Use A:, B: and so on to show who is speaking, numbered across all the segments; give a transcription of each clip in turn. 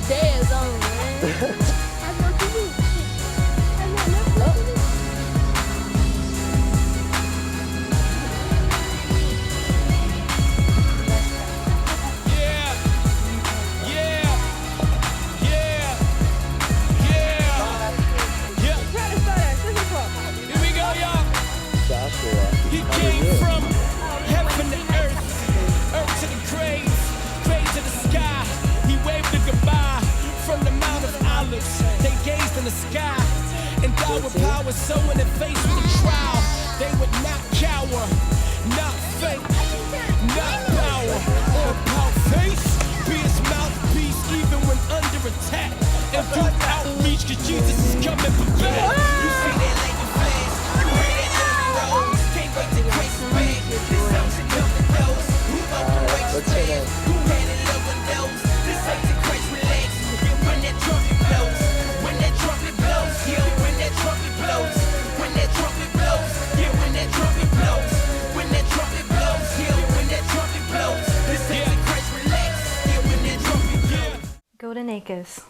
A: today is on, man. That's what you do.
B: He came from heaven to earth to the grave to the sky. He waved a goodbye from the Mount of Olives. They gazed in the sky, endowed with power, so when they faced with a trial, they would not cower, not faint, not power, or pout face. Be his mouthpiece even when under attack, and do outreach, cause Jesus is coming for back. You see that like a flash, you heard that little rose. Can't wait to grace the rain. This song should come to those who love the righteous man, who had a love with those. This ain't the Christ relax. Yeah, when that trumpet blows, when that trumpet blows, yeah, when that trumpet blows, when that trumpet blows, yeah, when that trumpet blows, when that trumpet blows, yeah, when that trumpet blows. This ain't the Christ relax. Yeah, when that trumpet blows.
C: Golden Acres.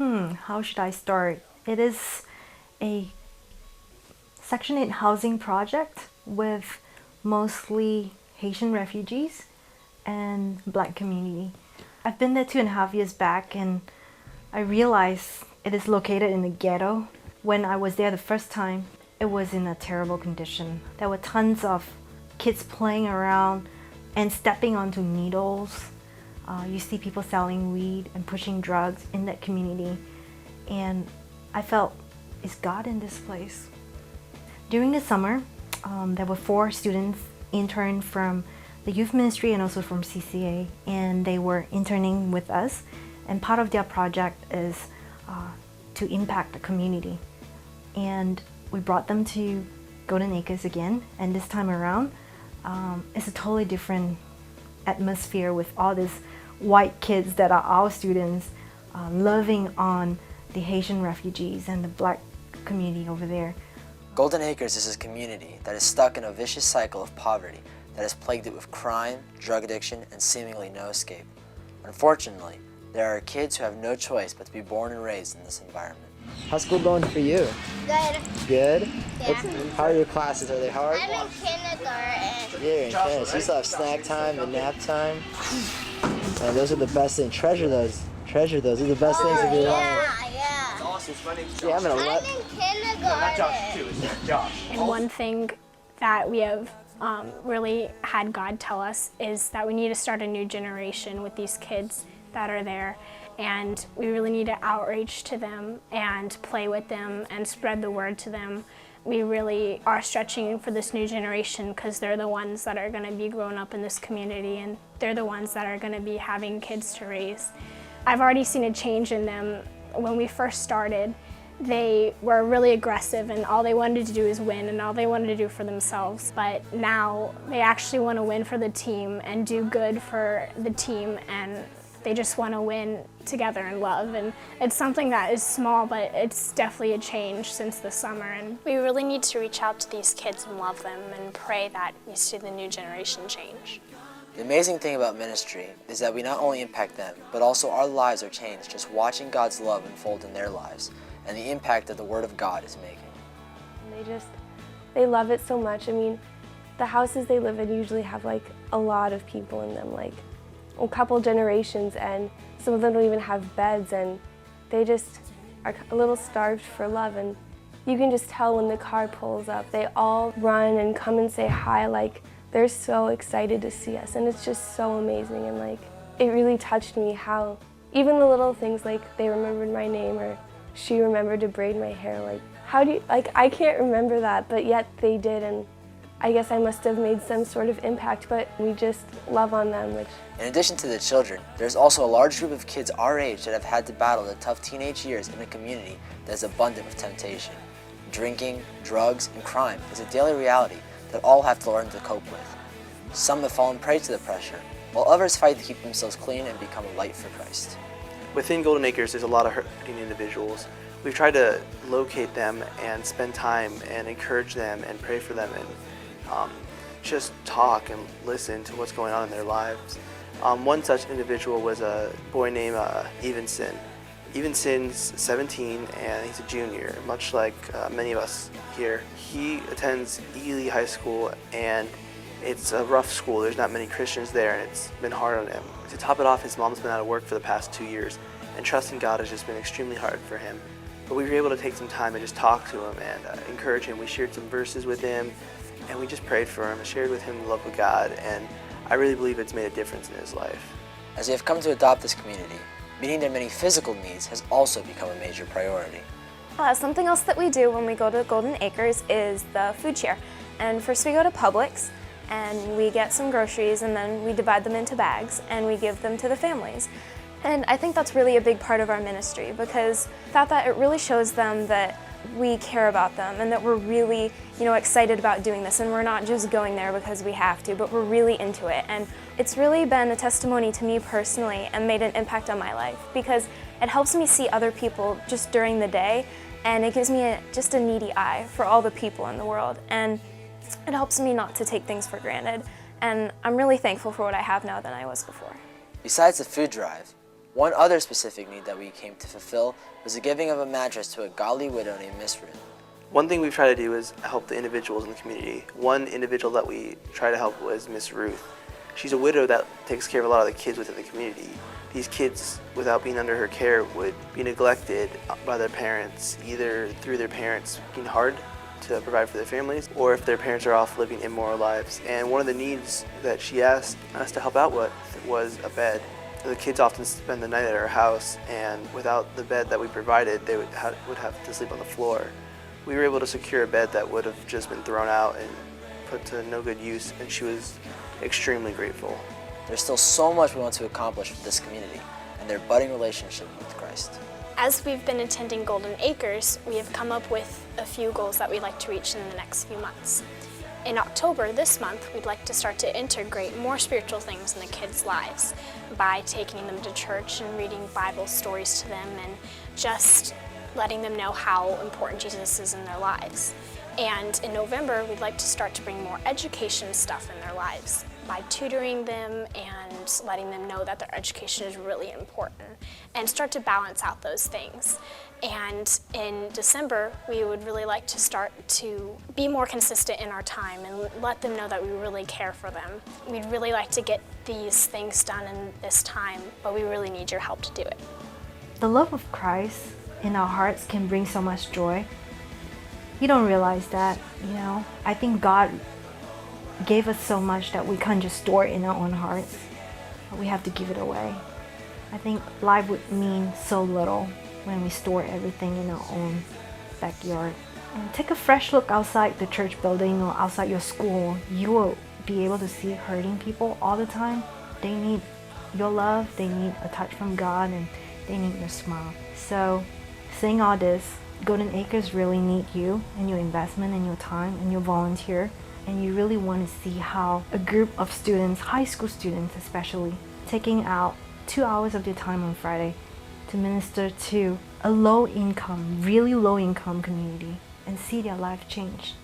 C: How should I start? It is a Section 8 housing project with mostly Haitian refugees and Black community. I've been there 2.5 years back, and I realized it is located in the ghetto. When I was there the first time, it was in a terrible condition. There were tons of kids playing around and stepping onto needles. You see people selling weed and pushing drugs in that community. And I felt, is God in this place? During the summer, there were 4 students interned from the youth ministry and also from CCA, and they were interning with us. And part of their project is to impact the community. And we brought them to Golden Acres again, and this time around, it's a totally different atmosphere with all these white kids that are our students, loving on the Haitian refugees and the Black community over there.
D: Golden Acres is a community that is stuck in a vicious cycle of poverty that has plagued it with crime, drug addiction, and seemingly no escape. Unfortunately, there are kids who have no choice but to be born and raised in this environment.
E: How's school going for you?
A: Good.
E: Good?
A: Yeah.
E: How are your classes? Are they hard?
A: I'm in kindergarten.
E: You're in kindergarten. So you still have snack time and nap time? And those are the best things. Treasure those. Treasure those. These are the best things of your life.
A: Yeah.
B: Awesome. My name's
E: Yeah, I'm
A: I'm in kindergarten.
B: It's Josh.
F: And one thing that we have really had God tell us is that we need to start a new generation with these kids that are there, and we really need to outreach to them and play with them and spread the word to them. We really are stretching for this new generation because they're the ones that are going to be growing up in this community, and they're the ones that are going to be having kids to raise. I've already seen a change in them. When we first started, they were really aggressive and all they wanted to do is win and all they wanted to do for themselves. But now they actually want to win for the team and do good for the team, and they just want to win together in love. And it's something that is small, but it's definitely a change since the summer. And we really need to reach out to these kids and love them and pray that we see the new generation change.
D: The amazing thing about ministry is that we not only impact them, but also our lives are changed just watching God's love unfold in their lives and the impact that the Word of God is making.
G: They love it so much. I mean, the houses they live in usually have like a lot of people in them, like a couple generations, and some of them don't even have beds, and they just are a little starved for love. And you can just tell when the car pulls up, they all run and come and say hi, like they're so excited to see us, and it's just so amazing. And like, it really touched me how even the little things, like they remembered my name or she remembered to braid my hair. Like, how do you, like, I can't remember that, but yet they did, and I guess I must have made some sort of impact, but we just love on them.
D: In addition to the children, there's also a large group of kids our age that have had to battle the tough teenage years in a community that is abundant with temptation. Drinking, drugs, and crime is a daily reality that all have to learn to cope with. Some have fallen prey to the pressure, while others fight to keep themselves clean and become a light for Christ.
H: Within Golden Acres, there's a lot of hurting individuals. We've tried to locate them and spend time and encourage them and pray for them and just talk and listen to what's going on in their lives. One such individual was a boy named Evanson. Evenson's 17 and he's a junior, much like many of us here. He attends Ely High School and it's a rough school. There's not many Christians there and it's been hard on him. To top it off, his mom's been out of work for the past 2 years and trusting God has just been extremely hard for him. But we were able to take some time and just talk to him and encourage him. We shared some verses with him and we just prayed for him and shared with him the love of God, and I really believe it's made a difference in his life.
D: As we have come to adopt this community, meeting their many physical needs has also become a major priority.
I: Something else that we do when we go to Golden Acres is the food share. And first we go to Publix and we get some groceries and then we divide them into bags and we give them to the families. And I think that's really a big part of our ministry because without that it really shows them that we care about them and that we're really, excited about doing this, and we're not just going there because we have to, but we're really into it. And it's really been a testimony to me personally and made an impact on my life because it helps me see other people just during the day, and it gives me just a needy eye for all the people in the world, and it helps me not to take things for granted. And I'm really thankful for what I have now than I was before.
D: Besides the food drive, one other specific need that we came to fulfill was the giving of a mattress to a godly widow named Miss Ruth.
H: One thing we've tried to do is help the individuals in the community. One individual that we try to help was Miss Ruth. She's a widow that takes care of a lot of the kids within the community. These kids, without being under her care, would be neglected by their parents, either through their parents being hard to provide for their families, or if their parents are off living immoral lives. And one of the needs that she asked us to help out with was a bed. The kids often spend the night at our house, and without the bed that we provided, they would have to sleep on the floor. We were able to secure a bed that would have just been thrown out and put to no good use, and she was extremely grateful.
D: There's still so much we want to accomplish with this community and their budding relationship with Christ.
F: As we've been attending Golden Acres, we have come up with a few goals that we'd like to reach in the next few months. In October, this month, we'd like to start to integrate more spiritual things in the kids' lives by taking them to church and reading Bible stories to them and just letting them know how important Jesus is in their lives. And in November, we'd like to start to bring more education stuff in their lives by tutoring them and letting them know that their education is really important and start to balance out those things. And in December, we would really like to start to be more consistent in our time and let them know that we really care for them. We'd really like to get these things done in this time, but we really need your help to do it.
C: The love of Christ in our hearts can bring so much joy. You don't realize that, I think God gave us so much that we can't just store it in our own hearts. We have to give it away. I think life would mean so little when we store everything in our own backyard. And take a fresh look outside the church building or outside your school. You will be able to see hurting people all the time. They need your love, they need a touch from God, and they need your smile. So, saying all this, Golden Acres really need you and your investment and your time and your volunteer. And you really want to see how a group of students, high school students especially, taking out 2 hours of their time on Friday to minister to a low-income, really low-income community and see their life change.